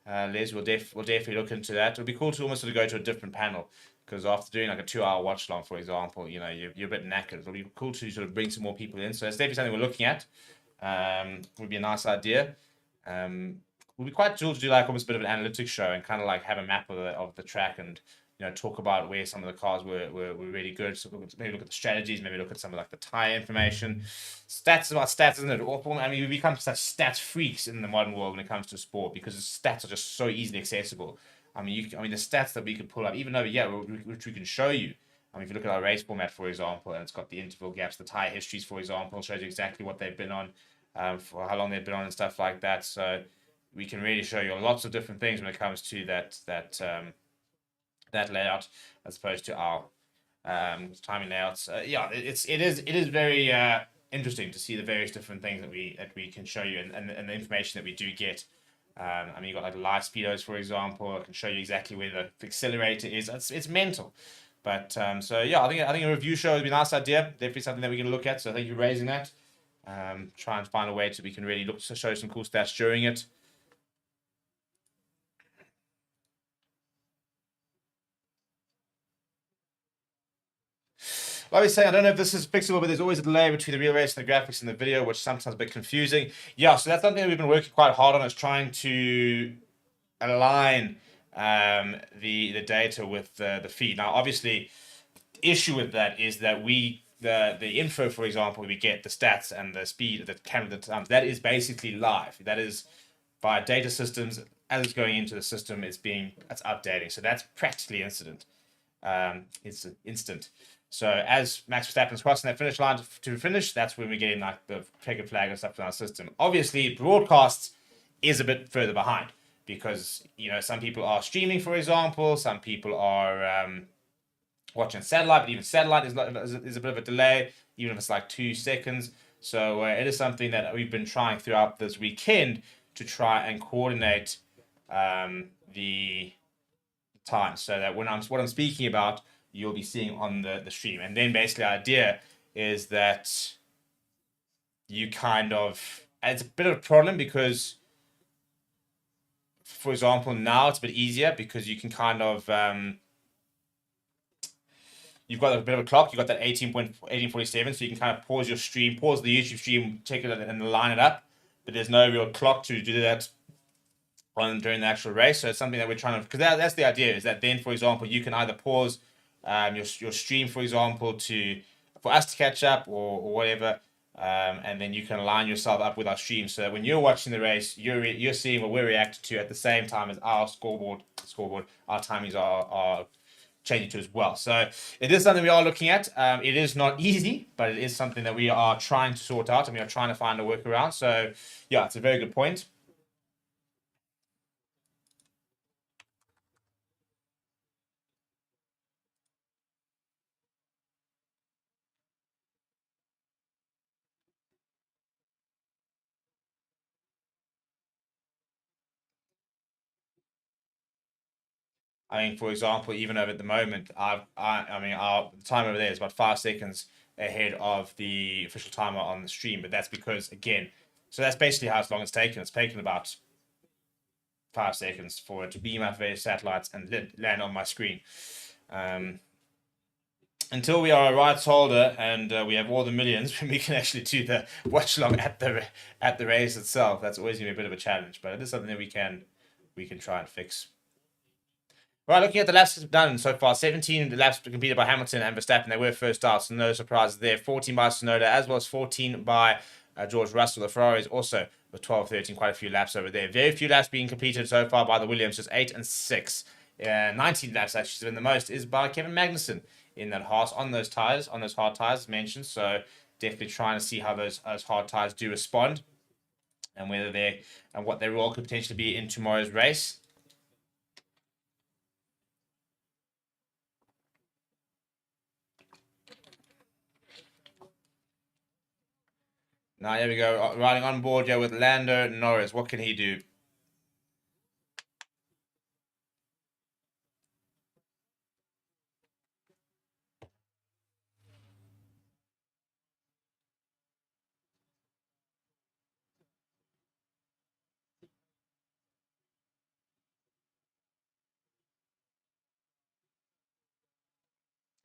Les, we'll definitely look into that. It'll be cool to almost sort of go to a different panel, because after doing like a 2-hour watch long, for example, you know, you're a bit knackered. It'll be cool to sort of bring some more people in. So it's definitely something we're looking at. Would be a nice idea. Would be quite cool to do like almost a bit of an analytics show and kind of like have a map of the track, and you know, talk about where some of the cars were really good. So maybe look at the strategies, maybe look at some of like the tire information. Stats about stats, isn't it? I mean, we become such stats freaks in the modern world when it comes to sport, because the stats are just so easily accessible. I mean, the stats that we could pull up, even though, yeah, which we can show you. I mean, if you look at our race format, for example, and it's got the interval gaps, the tire histories, for example, shows you exactly what they've been on, for how long they've been on, and stuff like that. So we can really show you lots of different things when it comes to that layout, as opposed to our timing layouts. Yeah, it is very interesting to see the various different things that we can show you, and the information that we do get. I mean, you got like live speedos, for example. I can show you exactly where the accelerator is. It's mental. But so yeah, I think a review show would be a nice idea. Definitely something that we can look at. So thank you for raising that. Try and find a way we can really look to show some cool stats during it. Like I was saying, I don't know if this is fixable, but there's always a delay between the real race and the graphics in the video, which sometimes a bit confusing. Yeah, so that's something that we've been working quite hard on, is trying to align the data with the feed. Now, obviously, the issue with that is that the info, for example, we get the stats and the speed, the camera, the times, that is basically live. That is by data systems. As it's going into the system, it's updating. So that's practically instant. It's instant. So as Max Verstappen's crossing that finish line to finish, that's when we're getting like the checkered flag and stuff in our system. Obviously, broadcasts is a bit further behind, because you know, some people are streaming, for example, some people are watching satellite, but even satellite is a bit of a delay, even if it's like 2 seconds. So it is something that we've been trying throughout this weekend to try and coordinate the time, so that what I'm speaking about, you'll be seeing on the stream. And then basically the idea is that you kind of, it's a bit of a problem, because for example, now it's a bit easier because you can kind of you've got a bit of a clock, you've got that 18:47, so you can kind of pause your stream, pause the YouTube stream, check it and line it up, but there's no real clock to do that during the actual race. So it's something that we're trying to, because that's the idea, is that then, for example, you can either pause your stream, for example, for us to catch up, or whatever, and then you can line yourself up with our stream, so that when you're watching the race, you're seeing what we're reacting to at the same time as our scoreboard, our timings are changing to as well. So it is something we are looking at. It is not easy, but it is something that we are trying to sort out, and we are trying to find a workaround. So yeah, it's a very good point. I mean, for example, even over at the moment, I mean, our time over there is about 5 seconds ahead of the official timer on the stream, but that's because, again, so that's basically how long it's taken. It's taken about 5 seconds for it to beam up various satellites and land on my screen. Until we are a rights holder and we have all the millions, we can actually do the watch along at the race itself. That's always gonna be a bit of a challenge, but it is something that we can try and fix. Right, looking at the laps done so far, 17 laps completed by Hamilton and Verstappen. They were first out, so no surprises there. 14 by Tsunoda, as well as 14 by George Russell. The Ferraris also with 12, 13, quite a few laps over there. Very few laps being completed so far by the Williams, just 8 and 6. 19 laps actually, been the most is by Kevin Magnussen in that Haas on those tires, on those hard tires mentioned. So definitely trying to see how those hard tires do respond, and whether and what their role could potentially be in tomorrow's race. Now, here we go. Riding on board here with Lando Norris. What can he do?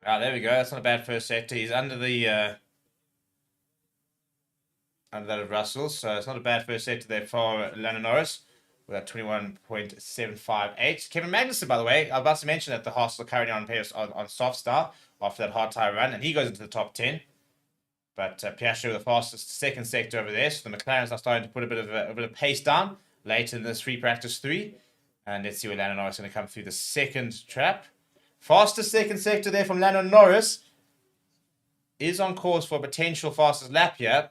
Ah, there we go. That's not a bad first sector. He's under the under that of Russell, so it's not a bad first sector there for Lando Norris with that 21.758. Kevin Magnussen, by the way, I was about to mention that the Haas are currently on soft start after that hard tire run, and he goes into the top 10. But Piastri the fastest second sector over there, so the McLarens are starting to put a bit of pace down late in this free practice 3. And let's see where Lando Norris is going to come through the second trap. Fastest second sector there from Lando Norris is on course for a potential fastest lap here.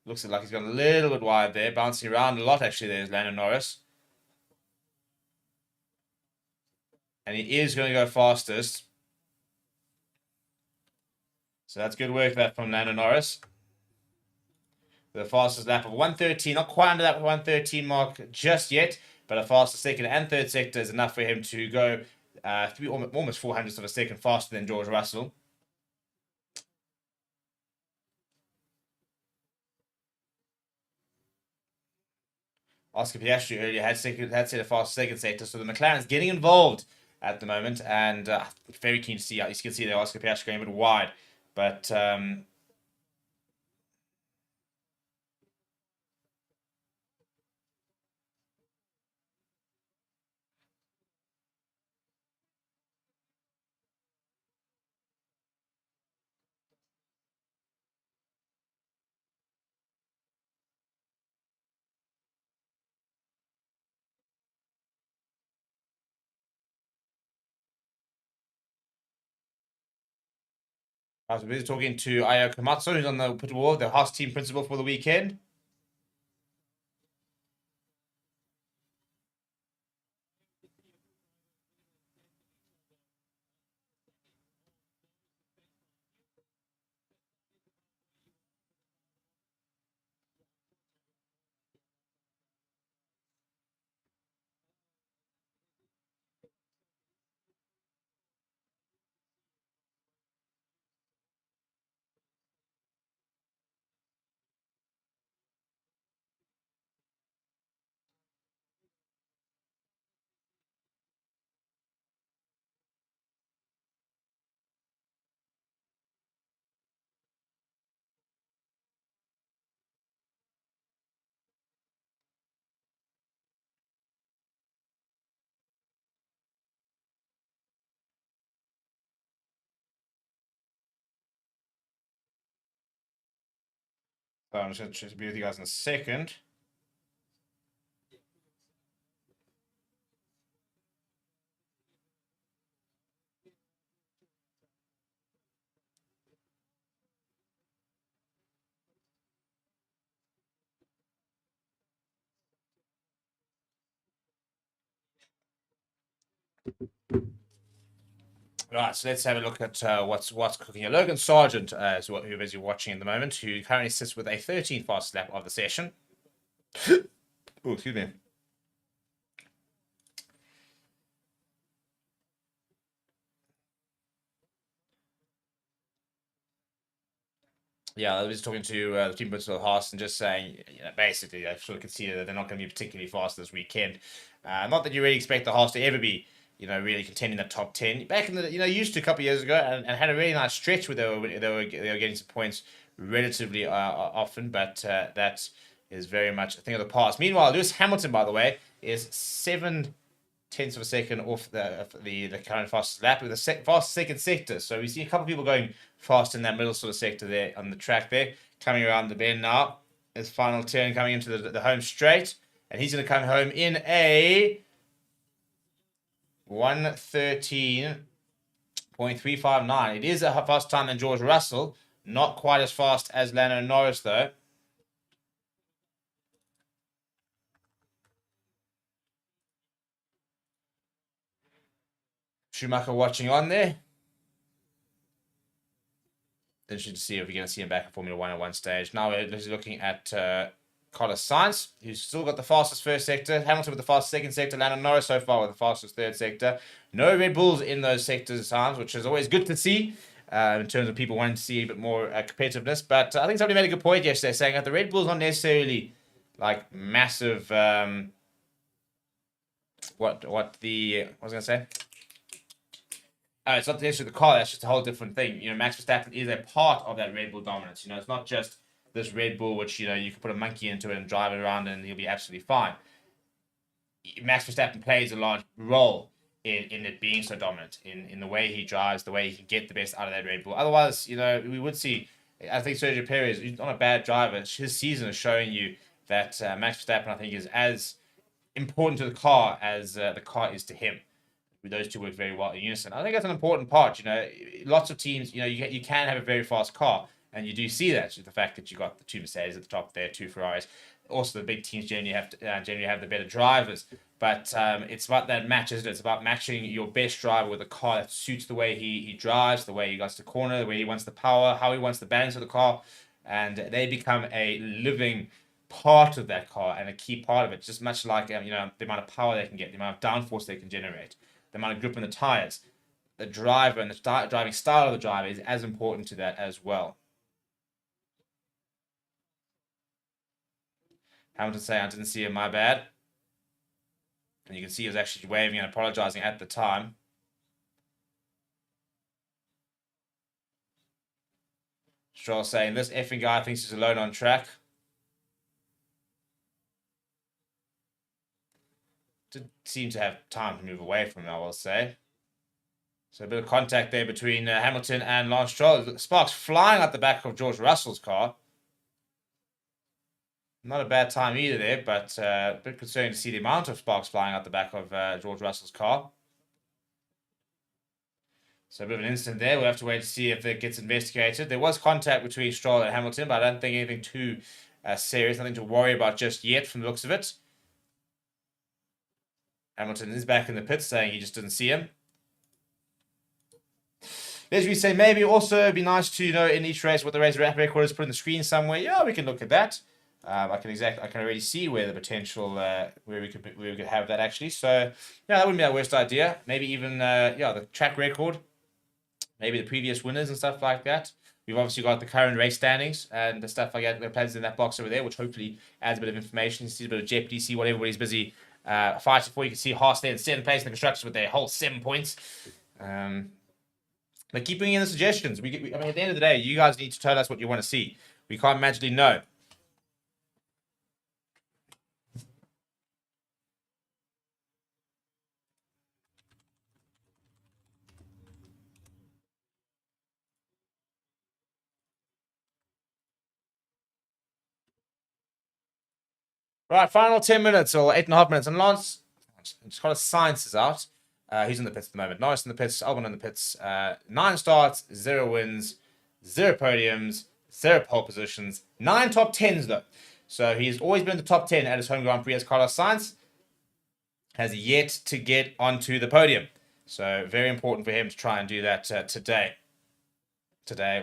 Looks like he's got a little bit wide there, bouncing around a lot actually. There's Lando Norris. And he is going to go fastest. So that's good work there from Lando Norris. The fastest lap of 113, not quite under that 113 mark just yet, but a faster second and third sector is enough for him to go almost 400ths of a second faster than George Russell. Oscar Piastri earlier had set a fast second sector, so the McLaren's getting involved at the moment, and very keen to see. You can see there Oscar Piastri going a bit wide, but I was busy talking to Ayo Komatsu, who's on the pit wall, the Haas team principal for the weekend. So I'm just going to be with you guys in a second. Right, so let's have a look at what's cooking here. Logan Sargent is who we're busy watching at the moment, who currently sits with a 13th fastest lap of the session. Oh, excuse me. Yeah, I was talking to the team principal of Haas and just saying, basically, I sort of could see that they're not going to be particularly fast this weekend. Not that you really expect the Haas to ever be, really contending the top 10. Back in the, used to a couple of years ago and had a really nice stretch where they were getting some points relatively often, but that is very much a thing of the past. Meanwhile, Lewis Hamilton, by the way, is 7/10 of a second off the current fastest lap with a fast second sector. So we see a couple of people going fast in that middle sort of sector there on the track there. Coming around the bend now. His final turn coming into the home straight. And he's going to come home in a 1:13.359. It is a faster time than George Russell. Not quite as fast as Lando Norris, though. Schumacher watching on there. Interesting to see if we're going to see him back in Formula 1 at one stage. Now we're looking at Carlos Sainz, who's still got the fastest first sector. Hamilton with the fastest second sector. Lando Norris so far with the fastest third sector. No Red Bulls in those sectors at times, which is always good to see in terms of people wanting to see a bit more competitiveness. But I think somebody made a good point yesterday saying that the Red Bulls aren't necessarily like massive what was I going to say? It's not the issue of the car. That's just a whole different thing. Max Verstappen is a part of that Red Bull dominance. It's not just this Red Bull, which, you can put a monkey into it and drive it around and he'll be absolutely fine. Max Verstappen plays a large role in it being so dominant, in the way he drives, the way he can get the best out of that Red Bull. Otherwise, we would see, I think Sergio Perez, he's not a bad driver. His season is showing you that Max Verstappen, I think, is as important to the car as the car is to him. Those two work very well in unison. I think that's an important part. Lots of teams, you can have a very fast car, and you do see that with the fact that you got the two Mercedes at the top there, two Ferraris. Also, the big teams generally have the better drivers. But it's about that match, isn't it? It's about matching your best driver with a car that suits the way he drives, the way he wants to corner, the way he wants the power, how he wants the balance of the car, and they become a living part of that car and a key part of it. Just much like the amount of power they can get, the amount of downforce they can generate, the amount of grip in the tires, the driver and the driving style of the driver is as important to that as well. Hamilton saying, I didn't see him, my bad. And you can see he was actually waving and apologizing at the time. Stroll saying, this effing guy thinks he's alone on track. Did seem to have time to move away from him, I will say. So a bit of contact there between Hamilton and Lance Stroll. Sparks flying out the back of George Russell's car. Not a bad time either there, but a bit concerning to see the amount of sparks flying out the back of George Russell's car. So a bit of an incident there. We'll have to wait to see if it gets investigated. There was contact between Stroll and Hamilton, but I don't think anything too serious, nothing to worry about just yet from the looks of it. Hamilton is back in the pits saying he just didn't see him. As we say, maybe also it'd be nice to in each race what the race record is, put on the screen somewhere. Yeah, we can look at that. I can already see where the potential where we could have that actually. So yeah, that wouldn't be our worst idea. Maybe even the track record, maybe the previous winners and stuff like that. We've obviously got the current race standings and the stuff like that. The plans in that box over there, which hopefully adds a bit of information. You see a bit of jeopardy, see what everybody's busy fighting for. You can see Haas there in 7th place in the constructors with their whole 7 points. But keep bringing in the suggestions. I mean, at the end of the day, you guys need to tell us what you want to see. We can't magically know. Right, final 10 minutes or 8.5 minutes. And Lance, Carlos Sainz is out. He's in the pits at the moment. Norris in the pits, Albon in the pits. 9 starts, 0 wins, 0 podiums, 0 pole positions. 9 top 10s though. So he's always been in the top 10 at his home Grand Prix as Carlos Sainz. Has yet to get onto the podium. So very important for him to try and do that today.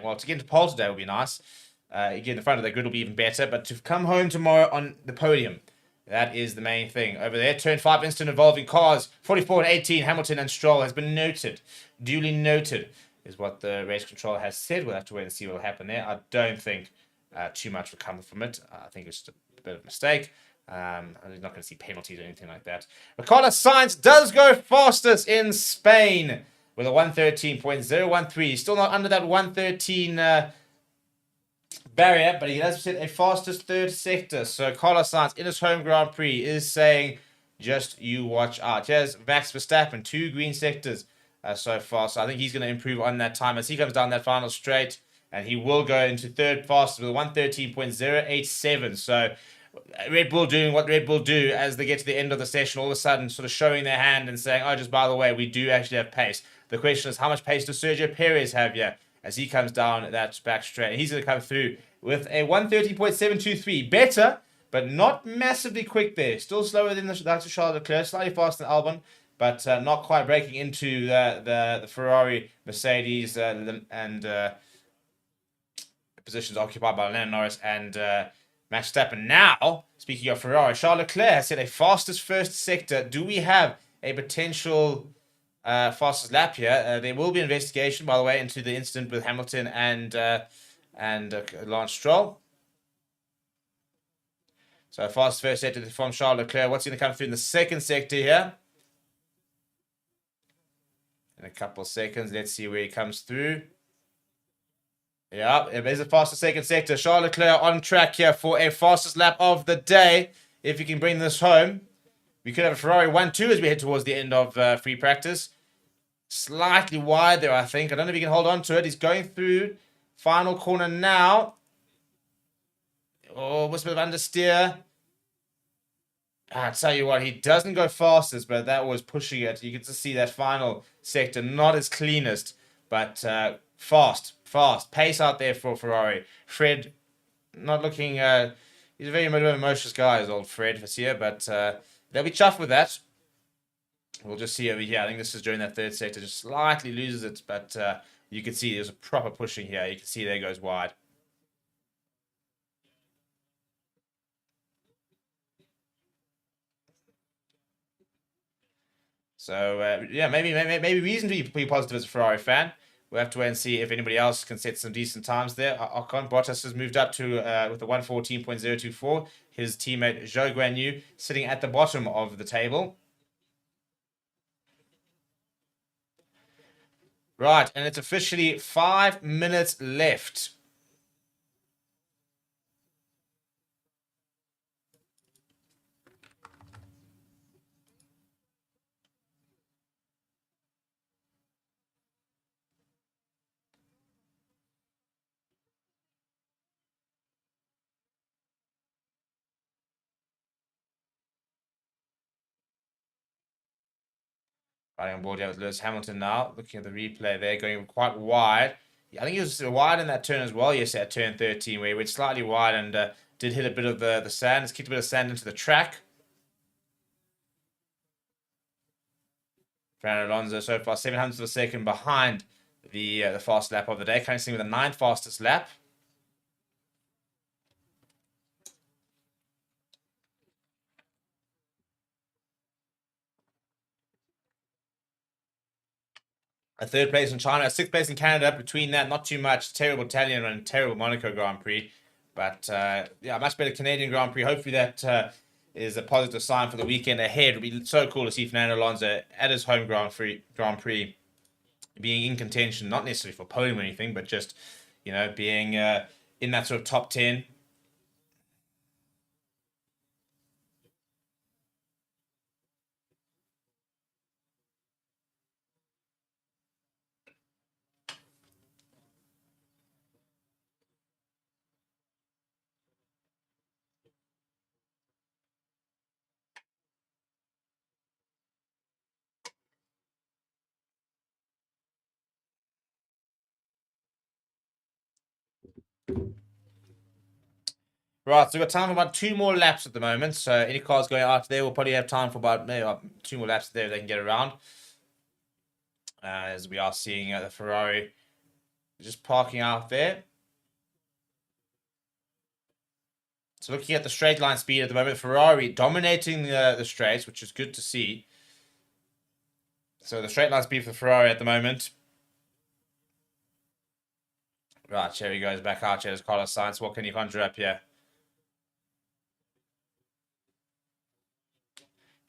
Well, to get into pole today will be nice. Again, the front of the grid will be even better, but to come home tomorrow on the podium, that is the main thing. Over there, turn 5 instant involving cars, 44 and 18, Hamilton and Stroll has been noted. Duly noted is what the race control has said. We'll have to wait and see what will happen there. I don't think too much will come from it. I think it's just a bit of a mistake. I'm not going to see penalties or anything like that. But Carlos Sainz does go fastest in Spain with a 113.013. He's still not under that 113 barrier, but he has set a fastest third sector. So Carlos Sainz in his home Grand Prix is saying, just you watch out. Here's Max Verstappen, 2 green sectors so far. So I think he's going to improve on that time as he comes down that final straight. And he will go into third fastest with a 113.087. So Red Bull doing what Red Bull do as they get to the end of the session, all of a sudden sort of showing their hand and saying, oh, just by the way, we do actually have pace. The question is, how much pace does Sergio Perez have here as he comes down that back straight? And he's going to come through with a 130.723. Better, but not massively quick there. Still slower than the Charles Leclerc, slightly faster than Albon, but not quite breaking into the Ferrari, Mercedes, and positions occupied by Lando Norris and Max Verstappen. Now, speaking of Ferrari, Charles Leclerc has set a fastest first sector. Do we have a potential fastest lap here? There will be an investigation, by the way, into the incident with Hamilton and Lance Stroll. So fastest first sector from Charles Leclerc. What's going to come through in the second sector here? in a couple of seconds. Let's see where he comes through. Yeah, there's a faster second sector. Charles Leclerc on track here for a fastest lap of the day. If you can bring this home, we could have a Ferrari 1-2 as we head towards the end of free practice. Slightly wide there, I think. I don't know if he can hold on to it. He's going through. Final corner now. Oh, what's a bit of understeer. I tell you what, he doesn't go fastest, but that was pushing it. You can just see that final sector, not as cleanest, but fast. Pace out there for Ferrari. Fred, not looking... he's a very emotional guy, his old Fred here, but they'll be chuffed with that. We'll just see over here. I think this is during that third sector. Just slightly loses it, but you can see there's a proper pushing here. You can see there goes wide. So, yeah, maybe reason to be positive as a Ferrari fan. We'll have to wait and see if anybody else can set some decent times there. Ocon, Bottas has moved up to with the 1:14.024. His teammate Zhou Guanyu sitting at the bottom of the table. Right, and it's officially 5 minutes left. Riding on board here with Lewis Hamilton now. Looking at the replay there, going quite wide. I think he was wide in that turn as well, yes, at turn 13, where he went slightly wide and did hit a bit of the sand. It's kicked a bit of sand into the track. Fernando Alonso so far 700ths of a second behind the fast lap of the day. Currently with the 9th fastest lap. A 3rd place in China, a 6th place in Canada. Between that, not too much. Terrible Italian and terrible Monaco Grand Prix. But, yeah, much better Canadian Grand Prix. Hopefully that is a positive sign for the weekend ahead. It'll be so cool to see Fernando Alonso at his home Grand Prix being in contention, not necessarily for podium or anything, but just, you know, being in that sort of top 10. Right, so we've got time for about 2 more laps at the moment. So any cars going out there will probably have time for about maybe 2 more laps there they can get around. As we are seeing the Ferrari just parking out there. So looking at the straight line speed at the moment, Ferrari dominating the straights, which is good to see. So the straight line speed for Ferrari at the moment. Right, here he goes back out. Here's Carlos Sainz. What can you conjure up here?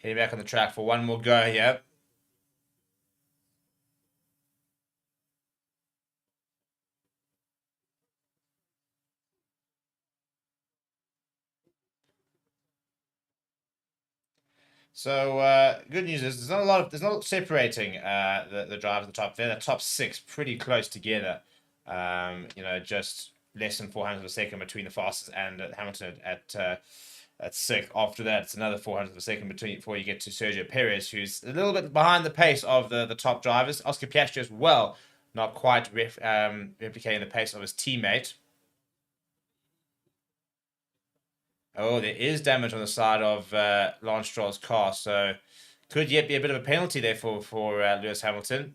Heading back on the track for one more go here. So good news is there's not separating the drivers at the top there. The top 6 pretty close together. You know, just less than 400 of a second between the fastest and Hamilton at 6th. After that, it's another 400 of a second before you get to Sergio Perez, who's a little bit behind the pace of the top drivers. Oscar Piastri as well, not quite replicating the pace of his teammate. Oh, there is damage on the side of Lance Stroll's car, so could yet be a bit of a penalty there for Lewis Hamilton.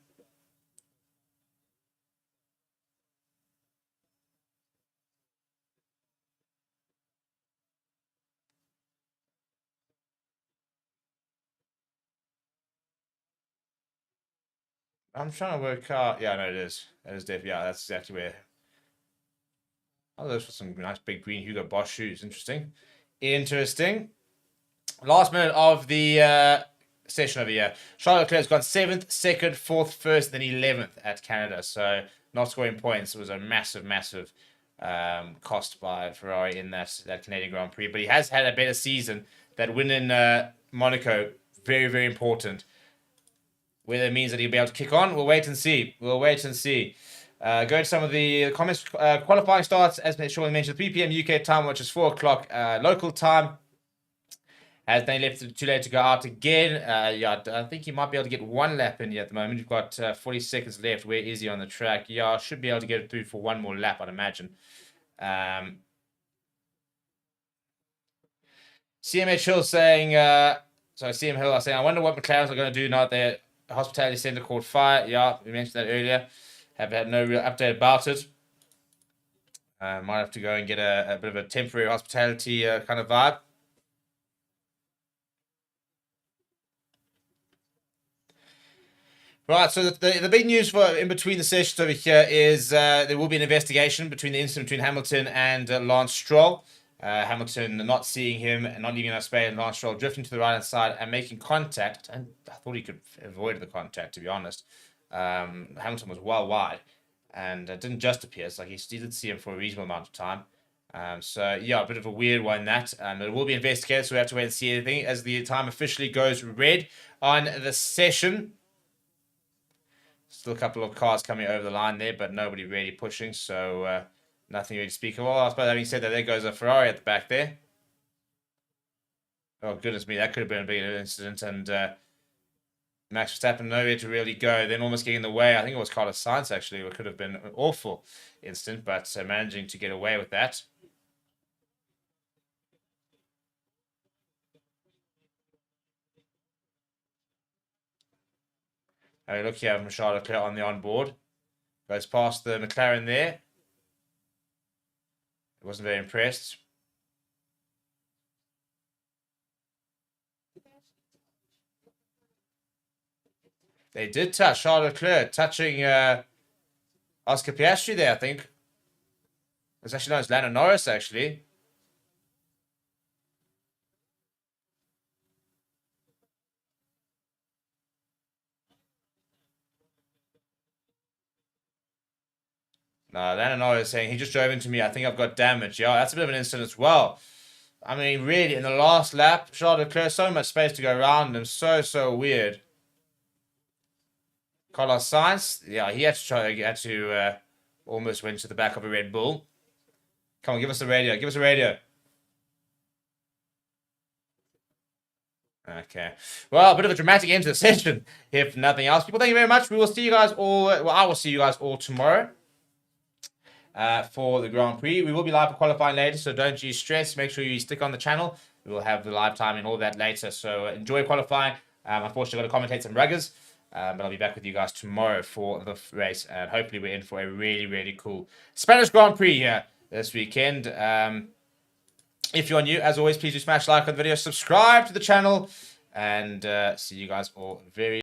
I'm trying to work out. Yeah, no, it is. It is definitely. Yeah, that's exactly where. Oh, those were some nice big green Hugo Boss shoes. Interesting. Last minute of the session over here. Charles Leclerc's gone 7th, 2nd, 4th, 1st, then 11th at Canada. So not scoring points was a massive, massive cost by Ferrari in that Canadian Grand Prix. But he has had a better season. That win in Monaco, very, very important. Whether it means that he'll be able to kick on, we'll wait and see. We'll wait and see. Go to some of the comments. Qualifying starts, as Sean mentioned, 3 p.m. UK time, which is 4 o'clock local time. As they left too late to go out again. Yeah, I think he might be able to get one lap in here at the moment. You've got 40 seconds left. Where is he on the track? Yeah, should be able to get it through for one more lap, I'd imagine. CMH Hill saying, CM Hill are saying, I wonder what McLaren's are going to do now that their hospitality center called fire. Yeah, we mentioned that earlier. Have had no real update about it. Might have to go and get a bit of a temporary hospitality kind of vibe. Right, so the big news for in between the sessions over here is there will be an investigation between the incident between Hamilton and Lance Stroll. Hamilton not seeing him and not leaving enough space, and Lance Stroll drifting to the right-hand side and making contact. And I thought he could avoid the contact, to be honest. Hamilton was well wide and didn't just appear. It's like he did see him for a reasonable amount of time. So, yeah, a bit of a weird one, that. It will be investigated, so we have to wait and see anything as the time officially goes red on the session. Still a couple of cars coming over the line there, but nobody really pushing, so nothing really to speak of. Well, I suppose having said that, there goes a Ferrari at the back there. Oh, goodness me, that could have been a big incident, and Max Verstappen nowhere to really go, then almost getting in the way. I think it was Carlos Sainz, actually. It could have been an awful incident, but managing to get away with that. Look here from Charles Leclerc on the onboard. Goes past the McLaren there. Wasn't very impressed. They did touch Charles Leclerc, touching Oscar Piastri there, I think. It's actually known as Lando Norris, actually. No, Lando Norris is saying he just drove into me. I think I've got damage. Yeah, that's a bit of an incident as well. I mean, really, in the last lap, Charles Leclerc, so much space to go around him. So weird. Carlos Sainz, yeah, he had to almost went to the back of a Red Bull. Come on, give us a radio. Give us a radio. Okay. Well, a bit of a dramatic end to the session, if nothing else. People, thank you very much. We will see you guys all. Well, I will see you guys all tomorrow for the Grand Prix. We will be live for qualifying later, so don't you stress. Make sure you stick on the channel. We will have the live time and all that later. So enjoy qualifying. Unfortunately, I've got to commentate some ruggers. But I'll be back with you guys tomorrow for the race. And hopefully we're in for a really, really cool Spanish Grand Prix here this weekend. If you're new, as always, please do smash like on the video. Subscribe to the channel. And see you guys all very